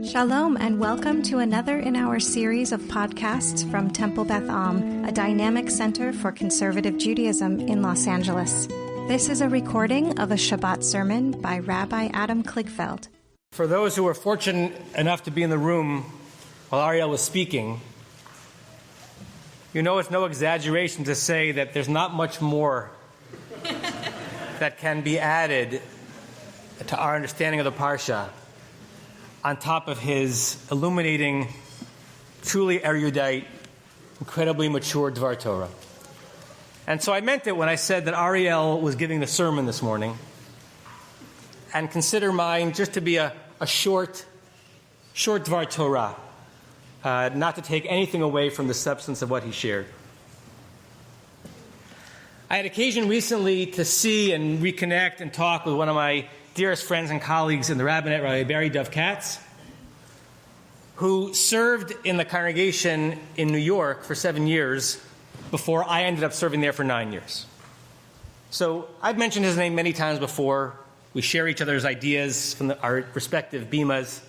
Shalom and welcome to another in our series of podcasts from Temple Beth, a dynamic center for conservative Judaism in Los Angeles. This is a recording of a Shabbat sermon by Rabbi Adam Kligfeld. For those who were fortunate enough to be in the room while Ariel was speaking, you know it's no exaggeration to say that there's not much more that can be added to our understanding of the Parsha on top of his illuminating, truly erudite, incredibly mature Dvar Torah. And so I meant it when I said that Ariel was giving the sermon this morning, and consider mine just to be a short Dvar Torah, not to take anything away from the substance of what he shared. I had occasion recently to see and reconnect and talk with one of my dearest friends and colleagues in the rabbinate, Rabbi Barry Dov Katz, who served in the congregation in New York for 7 years before I ended up serving there for 9 years. So I've mentioned his name many times before. We share each other's ideas from our respective bimas.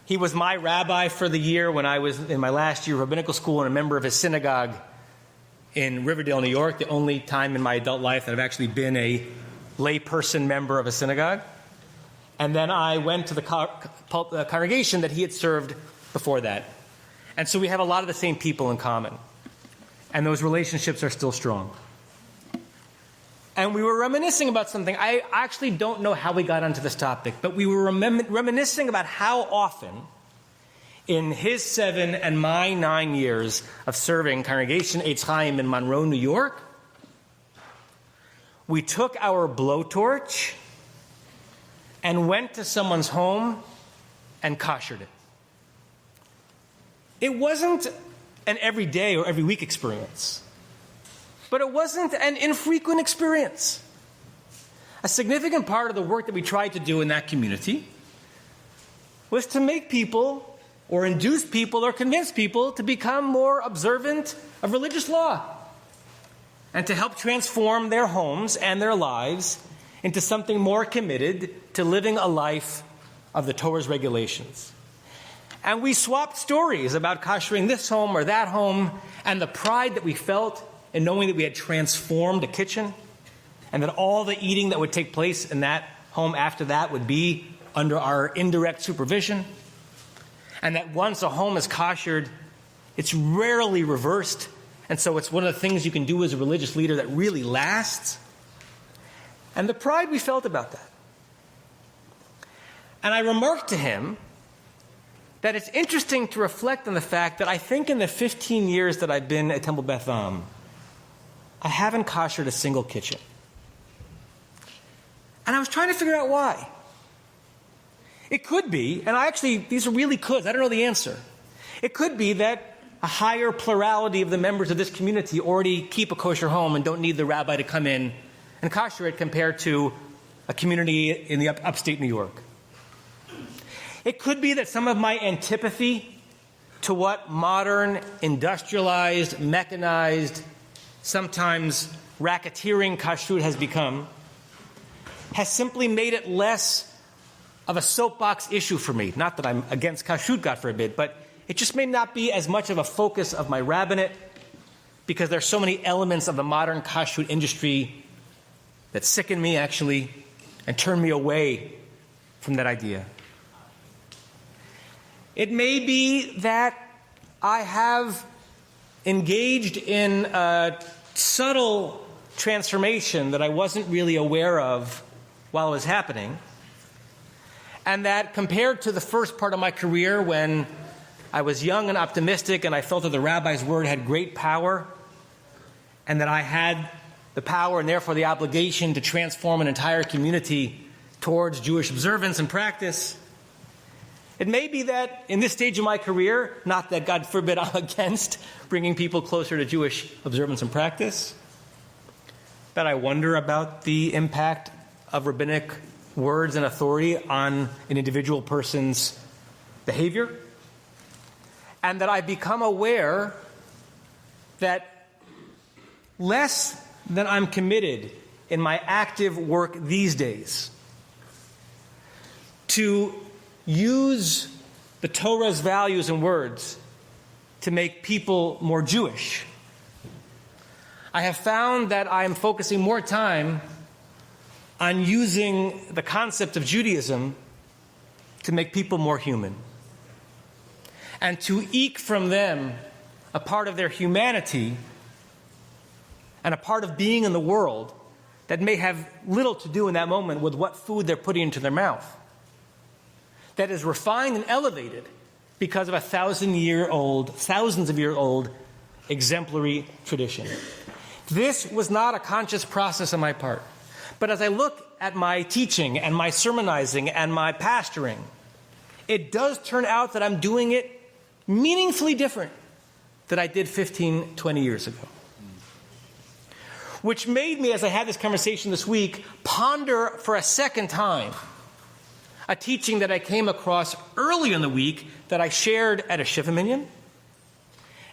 He was my rabbi for the year when I was in my last year of rabbinical school and a member of his synagogue in Riverdale, New York, the only time in my adult life that I've actually been a layperson member of a synagogue. And then I went to the congregation that he had served before that. And so we have a lot of the same people in common. And those relationships are still strong. And we were reminiscing about something. I actually don't know how we got onto this topic, but we were reminiscing about how often in his 7 and my 9 years of serving Congregation Eitz Chaim in Monroe, New York, we took our blowtorch and went to someone's home and kashered it. It wasn't an everyday or every week experience, but it wasn't an infrequent experience. A significant part of the work that we tried to do in that community was to make people or induce people or convince people to become more observant of religious law and to help transform their homes and their lives into something more committed to living a life of the Torah's regulations. And we swapped stories about kashering this home or that home and the pride that we felt in knowing that we had transformed a kitchen and that all the eating that would take place in that home after that would be under our indirect supervision. And that once a home is kashered, it's rarely reversed. And so it's one of the things you can do as a religious leader that really lasts. And the pride we felt about that. And I remarked to him that it's interesting to reflect on the fact that I think in the 15 years that I've been at Temple Beth, I haven't kashered a single kitchen. And I was trying to figure out why. It could be, and these are really coulds, I don't know the answer. It could be that a higher plurality of the members of this community already keep a kosher home and don't need the rabbi to come in and kasher it compared to a community in the upstate New York. It could be that some of my antipathy to what modern, industrialized, mechanized, sometimes racketeering kashrut has become has simply made it less of a soapbox issue for me. Not that I'm against kashrut, God forbid, but it just may not be as much of a focus of my rabbinate because there's so many elements of the modern kashrut industry that sicken me, actually, and turn me away from that idea. It may be that I have engaged in a subtle transformation that I wasn't really aware of while it was happening, and that compared to the first part of my career when I was young and optimistic and I felt that the rabbi's word had great power and that I had the power and therefore the obligation to transform an entire community towards Jewish observance and practice, it may be that in this stage of my career, not that God forbid I'm against bringing people closer to Jewish observance and practice, that I wonder about the impact of rabbinic words and authority on an individual person's behavior, and that I become aware that less than I'm committed in my active work these days to use the Torah's values and words to make people more Jewish. I have found that I am focusing more time on using the concept of Judaism to make people more human and to eke from them a part of their humanity and a part of being in the world that may have little to do in that moment with what food they're putting into their mouth, that is refined and elevated because of a thousands of year old exemplary tradition. This was not a conscious process on my part. But as I look at my teaching and my sermonizing and my pastoring, it does turn out that I'm doing it meaningfully different than I did 15, 20 years ago. Which made me, as I had this conversation this week, ponder for a second time a teaching that I came across early in the week that I shared at a Shiva Minyan.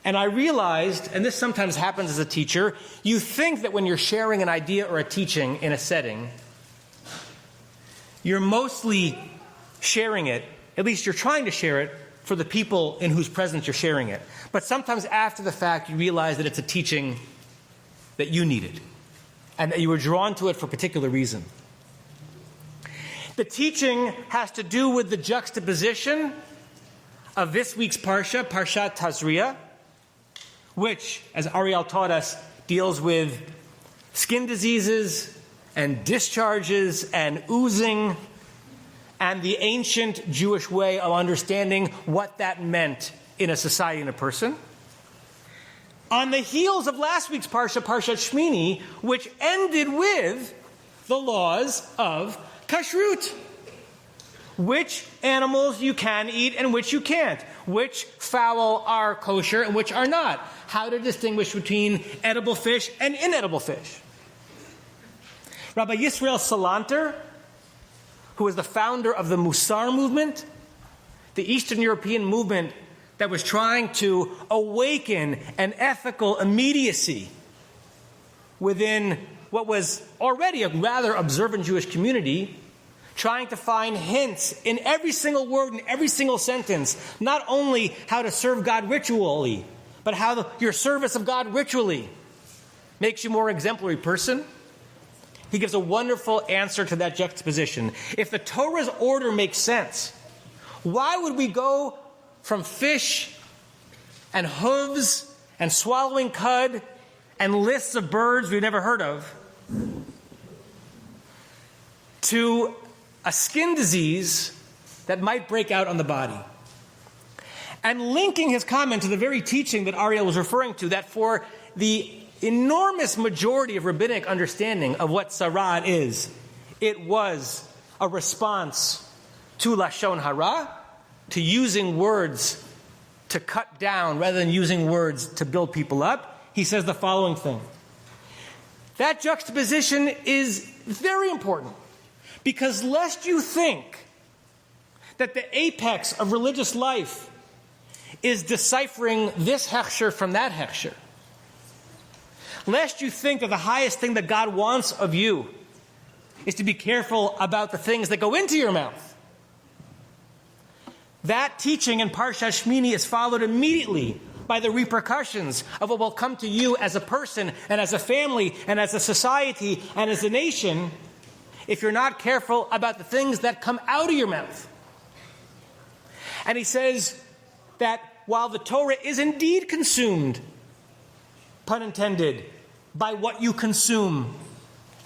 And I realized, and this sometimes happens as a teacher, you think that when you're sharing an idea or a teaching in a setting, you're mostly sharing it, at least you're trying to share it, for the people in whose presence you're sharing it. But sometimes after the fact, you realize that it's a teaching that you needed, and that you were drawn to it for a particular reason. The teaching has to do with the juxtaposition of this week's Parsha, Parshat Tazria, which, as Ariel taught us, deals with skin diseases and discharges and oozing and the ancient Jewish way of understanding what that meant in a society and a person. On the heels of last week's Parsha, Parshat Shmini, which ended with the laws of Kashrut. Which animals you can eat and which you can't. Which fowl are kosher and which are not. How to distinguish between edible fish and inedible fish. Rabbi Yisrael Salanter, who was the founder of the Musar movement, the Eastern European movement that was trying to awaken an ethical immediacy within what was already a rather observant Jewish community, trying to find hints in every single word, in every single sentence, not only how to serve God ritually, but how your service of God ritually makes you a more exemplary person. He gives a wonderful answer to that juxtaposition. If the Torah's order makes sense, why would we go from fish and hooves and swallowing cud and lists of birds we've never heard of to a skin disease that might break out on the body? And linking his comment to the very teaching that Ariel was referring to, that for the enormous majority of rabbinic understanding of what sarad is, it was a response to Lashon Hara, to using words to cut down rather than using words to build people up. He says the following thing. That juxtaposition is very important, because lest you think that the apex of religious life is deciphering this hechsher from that hechsher, lest you think that the highest thing that God wants of you is to be careful about the things that go into your mouth. That teaching in Parshat Shmini is followed immediately by the repercussions of what will come to you as a person and as a family and as a society and as a nation if you're not careful about the things that come out of your mouth. And he says that while the Torah is indeed consumed, pun intended, by what you consume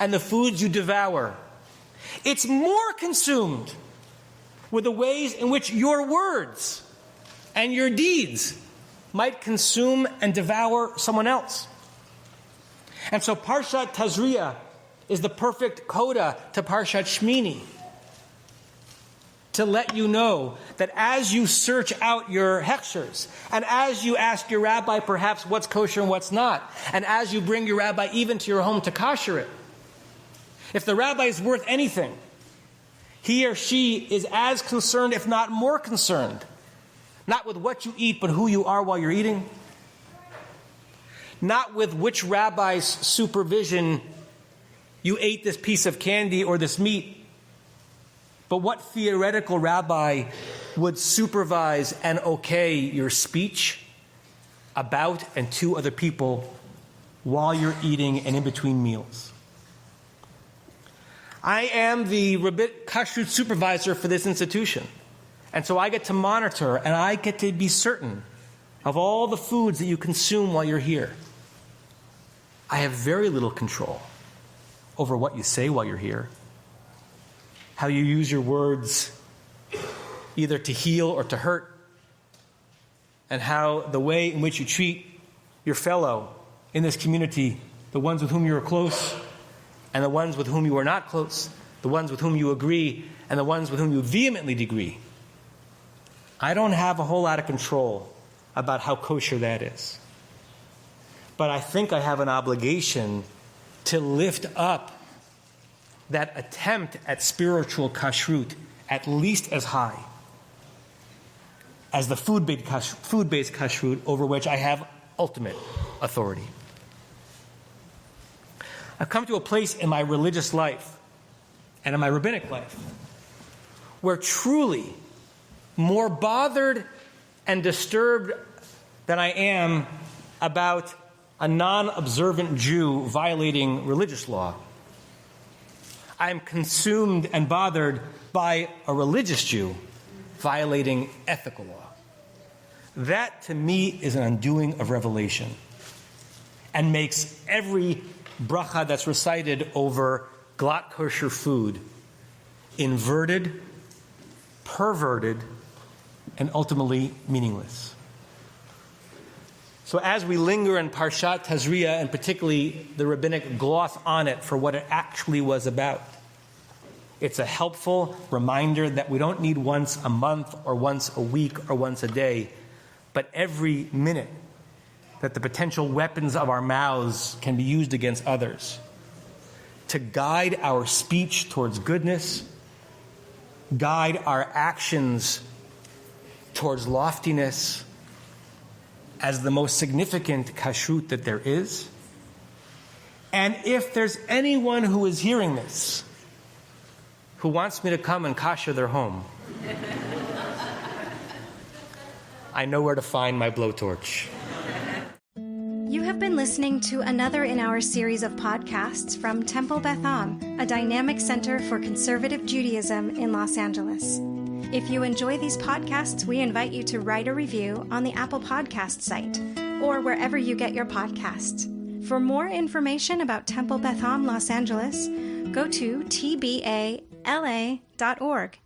and the foods you devour, it's more consumed with the ways in which your words and your deeds might consume and devour someone else. And so Parshat Tazria is the perfect coda to Parshat Shmini, to let you know that as you search out your hechshers, and as you ask your rabbi perhaps what's kosher and what's not, and as you bring your rabbi even to your home to kosher it, if the rabbi is worth anything, he or she is as concerned, if not more concerned, not with what you eat, but who you are while you're eating, not with which rabbi's supervision you ate this piece of candy or this meat, but what theoretical rabbi would supervise and okay your speech about and to other people while you're eating and in between meals. I am the Rabbinic Kashrut supervisor for this institution. And so I get to monitor and I get to be certain of all the foods that you consume while you're here. I have very little control over what you say while you're here, how you use your words either to heal or to hurt, and how the way in which you treat your fellow in this community, the ones with whom you are close and the ones with whom you are not close, the ones with whom you agree and the ones with whom you vehemently disagree. I don't have a whole lot of control about how kosher that is. But I think I have an obligation to lift up that attempt at spiritual kashrut at least as high as the food-based kashrut over which I have ultimate authority. I've come to a place in my religious life and in my rabbinic life where truly more bothered and disturbed than I am about a non-observant Jew violating religious law, I am consumed and bothered by a religious Jew violating ethical law. That, to me, is an undoing of revelation and makes every bracha that's recited over glatt kosher food inverted, perverted, and ultimately meaningless. So as we linger in Parshat Tazria, and particularly the rabbinic gloss on it for what it actually was about, it's a helpful reminder that we don't need once a month or once a week or once a day, but every minute that the potential weapons of our mouths can be used against others to guide our speech towards goodness, guide our actions towards loftiness as the most significant kashrut that there is. And if there's anyone who is hearing this who wants me to come and kasher their home, I know where to find my blowtorch. You have been listening to another in our series of podcasts from Temple Beth Am, a dynamic center for conservative Judaism in Los Angeles. If you enjoy these podcasts, we invite you to write a review on the Apple Podcast site or wherever you get your podcasts. For more information about Temple Beth Am Los Angeles, go to tbala.org.